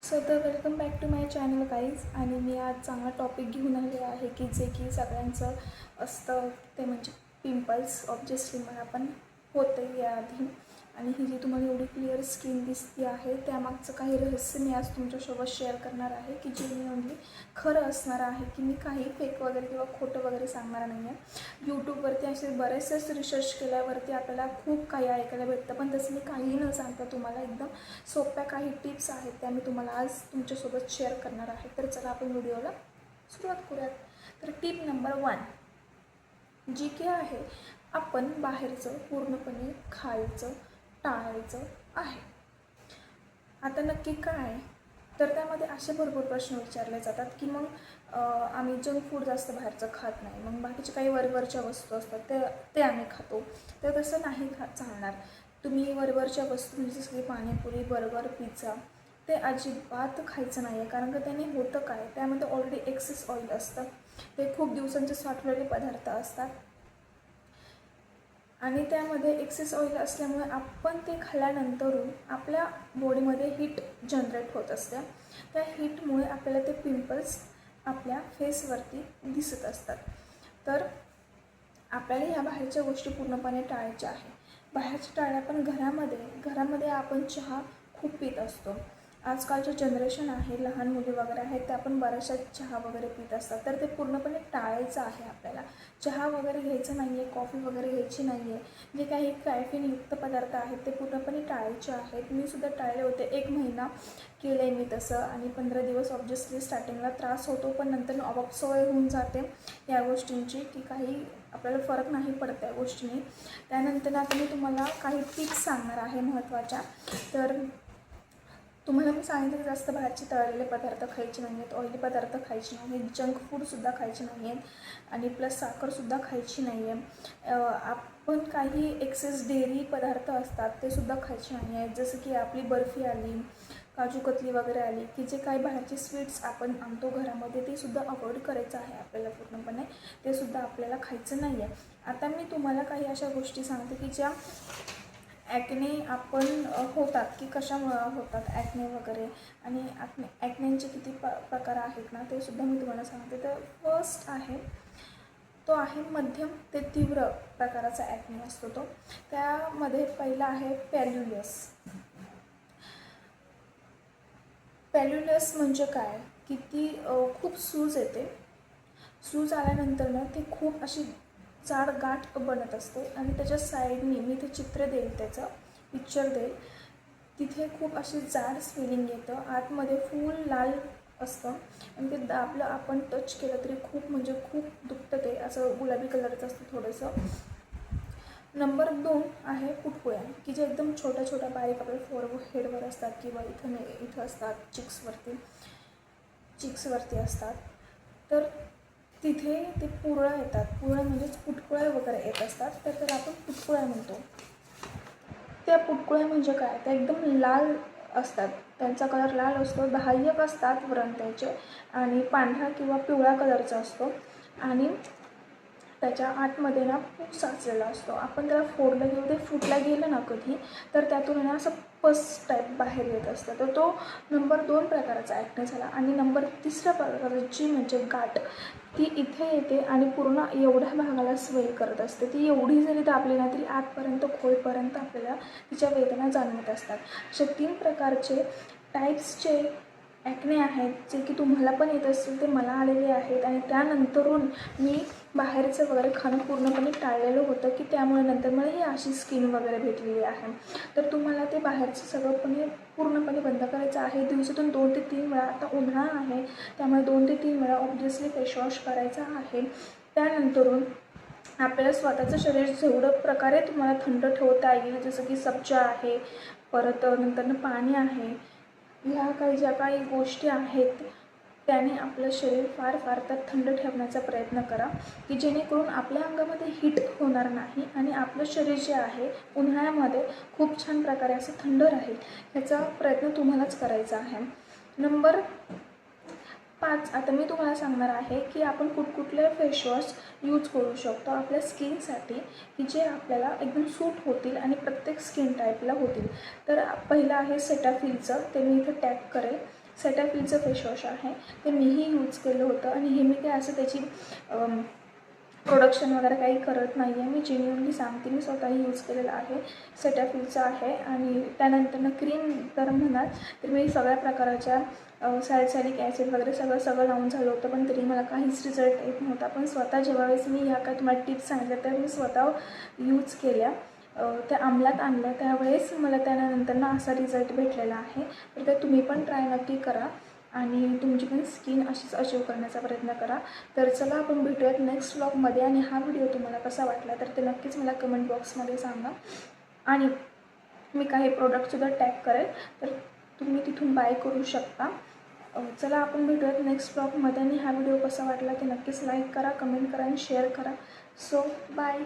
Welcome back to my channel guys. आणि मी आज चांगला टॉपिक घेऊन आले आहे की जे की सगळ्यांचं असतं ते म्हणजे पिंपल्स. ऑब्वियसली मला पण होतं याआधी, आणि ही जी तुम्हाला एवढी क्लिअर स्किन दिसती आहे त्यामागचं काही रहस्य मी आज तुमच्यासोबत शेअर करणार आहे की जेन्युइनली खरं असणार आहे, की मी काही फेक वगैरे किंवा खोटं वगैरे सांगणार नाही आहे. यूट्यूबवरती असे बरेचसेच रिसर्च केल्यावरती आपल्याला खूप काही ऐकायला भेटतं, पण तसं मी काही न सांगता तुम्हाला एकदम सोप्या काही टिप्स आहेत त्या मी तुम्हाला आज तुमच्यासोबत शेअर करणार आहे. तर चला आपण व्हिडिओला सुरुवात करूयात. तर टिप नंबर 1 जी की आहे, आपण बाहेरचं पूर्णपणे खायचं टाळायचं आहे. आता नक्की काय? तर त्यामध्ये असे भरपूर प्रश्न विचारले जातात की मग आम्ही जंक फूड जास्त बाहेरचं खात नाही, मग बाकीचे काही वरवरच्या वस्तू असतात ते आम्ही खातो. तर तसं नाही चालणार. तुम्ही वरवरच्या वस्तू जसं की पाणीपुरी, बर्गर, पिझ्झा ते अजिबात खायचं नाही आहे. कारण का त्याने होतं काय, त्यामध्ये ऑलरेडी एक्सेस ऑइल असतं, ते खूप दिवसांचे साठवलेले पदार्थ असतात आणि त्यामध्ये एक्सेस ऑइल असल्यामुळे आपण ते खाल्ल्यानंतरून आपल्या बॉडीमध्ये हीट जनरेट होत असते. त्या हीटमुळे आपल्याला ते पिंपल्स आपल्या फेसवरती दिसत असतात. तर आपल्याला ह्या बाहेरच्या गोष्टी पूर्णपणे टाळायच्या आहे. बाहेरच्या टाळल्या पण घरामध्ये आपण चहा खूप पित असतो. आजकालचे जनरेशन आहे, लहान मुली वगैरे आहेत, त्या पण बऱ्याचशा चहा वगैरे पित असतात. तर ते पूर्णपणे टाळायचं आहे आपल्याला. चहा वगैरे घ्यायचं नाही आहे, कॉफी वगैरे घ्यायची नाही आहे. जे काही कॅफिनयुक्त पदार्थ आहेत ते पूर्णपणे टाळायचे आहेत. मी सुद्धा टाळले होते. 1 महिना केलं आहे मी तसं, आणि 15 दिवस ऑब्वियसली स्टार्टिंगला त्रास होतो, पण नंतर आपोआप सवय होऊन जाते या गोष्टींची, की काही आपल्याला फरक नाही पडत त्या गोष्टीने. त्यानंतर आता मी तुम्हाला काही टिप्स सांगणार आहे महत्त्वाच्या. तर तुम्हाला मी सांगितलं की जास्त बाहेरचे तळलेले पदार्थ खायचे नाही आहेत, ऑइली पदार्थ खायचे नाही आहेत, जंक फूडसुद्धा खायचे नाही आहेत, आणि प्लस साखरसुद्धा खायची नाही आहे. आपण काही एक्सेस डेअरी पदार्थ असतात ते सुद्धा खायचे नाही आहेत, जसं की आपली बर्फी आली, काजू कतली वगैरे आली, की जे काही बाहेरचे स्वीट्स आपण आणतो घरामध्ये ते सुद्धा अवॉइड करायचं आहे आपल्याला पूर्णपणे. ते सुद्धा आपल्याला खायचं नाही आहे. आता मी तुम्हाला काही अशा गोष्टी सांगते की ज्या ॲक्ने आपण होतात, की कशामुळं होतात ॲक्ने वगैरे, आणि ॲक्नेचे किती प्रकार आहेत ना ते सुद्धा मी तुम्हाला सांगते. तर फर्स्ट आहे तो आहे मध्यम ते तीव्र प्रकाराचा ॲक्ने असतो तो. त्यामध्ये पहिला आहे पॅल्युलियस. पॅल्युलियस म्हणजे काय, की ती खूप सूज येते. सूज आल्यानंतर ना ती खूप अशी जाड गाठ बनत असते, आणि त्याच्या साईडनी मी ते चित्र देईल, त्याचं पिक्चर देईल, तिथे खूप अशी जाड स्वेलिंग येतं, आतमध्ये फुल लाल असतं, आणि ते दाबलं आपण टच केलं तरी खूप म्हणजे खूप दुखतं. ते असं गुलाबी कलरचं असतं थोडंसं. नंबर 2 आहे पुटकुळ्या, की जे एकदम छोट्या छोट्या बारीक आपल्या फोरहेडवर असतात, किंवा इथं असतात चिक्सवरती असतात. तर तिथे ते पुरळ येतात. पुरळ म्हणजेच पुटकुळ्या वगैरे येत असतात, तर त्याला आपण पुटकुळ्या म्हणतो. त्या पुटकुळ्या म्हणजे काय, त्या एकदम लाल असतात, त्यांचा कलर लाल असतो, दाहयक असतात व्रण त्याचे, आणि पांढरा किंवा पिवळा कलरचा असतो, आणि त्याच्या आतमध्ये ना पूप साचलेला असतो. आपण त्याला फोडलं किंवा ते फुटला गेलं ना कधी, तर त्यातून ना असं पस टाईप बाहेर येत असतं. तर तो नंबर 2 प्रकाराचा ॲक्ने झाला. आणि नंबर 3 प्रकाराची म्हणजे गाठ, ती इथे येते आणि पूर्ण एवढ्या भागाला स्वेल करत असते. ती एवढी जरी दाबली ना तरी आतपर्यंत खोलपर्यंत आपल्याला तिच्या वेदना जाणवत असतात. अशा 3 प्रकारचे टाईप्सचे ॲक्ने आहेत, जे की तुम्हाला पण येत असतील, ते मला आलेले आहेत. आणि त्यानंतरून मी बाहेरचं वगैरे खाणं पूर्णपणे टाळलेलं होतं, की त्यामुळे नंतर मला ही अशी स्किन वगैरे भेटलेली आहे. तर तुम्हाला ते बाहेरचं सगळं पूर्णपणे बंद करायचं आहे. दिवसातून 2 ते 3 वेळा, आता उन्हाळा आहे त्यामुळे 2 ते 3 वेळा ऑब्व्हियसली फेसवॉश करायचा आहे. त्यानंतरून आपल्याला स्वतःचं शरीर जेवढं प्रकारे तुम्हाला थंड ठेवता येईल, जसं की सब्जा आहे, परत नंतरनं पाणी आहे, ह्या ज्या काही गोष्टी आहेत त्याने आपलं शरीर फार तर थंड ठेवण्याचा प्रयत्न करा, की जेणेकरून आपल्या अंगामध्ये हीट होणार नाही, आणि आपलं शरीर जे आहे उन्हाळ्यामध्ये खूप छान प्रकारे असं थंड राहील, ह्याचा प्रयत्न तुम्हालाच करायचा आहे. नंबर 5 आता मी तुम्हाला सांगणार आहे की आपण कुठकुठले फेसवॉश यूज करू शकतो आपल्या स्किनसाठी, की जे आपल्याला एकदम सूट होतील आणि प्रत्येक स्किन टाईपला होतील. तर पहिलं आहे सेटाफिलचं, ते मी इथे टॅग करेल. सेटॅफिलचं फेसवॉश आहे. ते मीही यूज केलं होतं आणि हे मी काय असं त्याची प्रोडक्शन वगैरे काही करत नाही आहे. मी जेन्युइनली सांगते, मी स्वतःही यूज केलेलं आहे. सेटॅफिलचं आहे. आणि त्यानंतरनं क्रीम तर म्हणाल तर मी सगळ्या प्रकाराच्या सॅलिसिलिक ॲसिड वगैरे सगळं लावून झालं होतं, पण तरी मला काहीच रिझल्ट येत नव्हता. पण स्वतः जेव्हा वेळेस मी ह्या काय तुम्हाला टिप्स सांगितल्या तर मी स्वतः यूज केल्या, त्या अंमलात आणल्या, त्यावेळेस मला त्यानंतरनं असा रिझल्ट भेटलेला आहे. तर ते तुम्ही पण ट्राय नक्की करा आणि तुमची पण स्किन अशीच अचीव करण्याचा प्रयत्न करा. तर चला आपण भेटूयात नेक्स्ट व्लॉगमध्ये. आणि हा व्हिडिओ तुम्हाला कसा वाटला तर ते नक्कीच मला कमेंट बॉक्समध्ये सांगा. आणि मी काही प्रोडक्टसुद्धा टॅग करेल, तर तुम्ही तिथून बाय करू शकता. चला आपण भेटूयात नेक्स्ट व्लॉगमध्ये. आणि हा व्हिडिओ कसा वाटला ते नक्कीच लाईक करा, कमेंट करा आणि शेअर करा. So bye.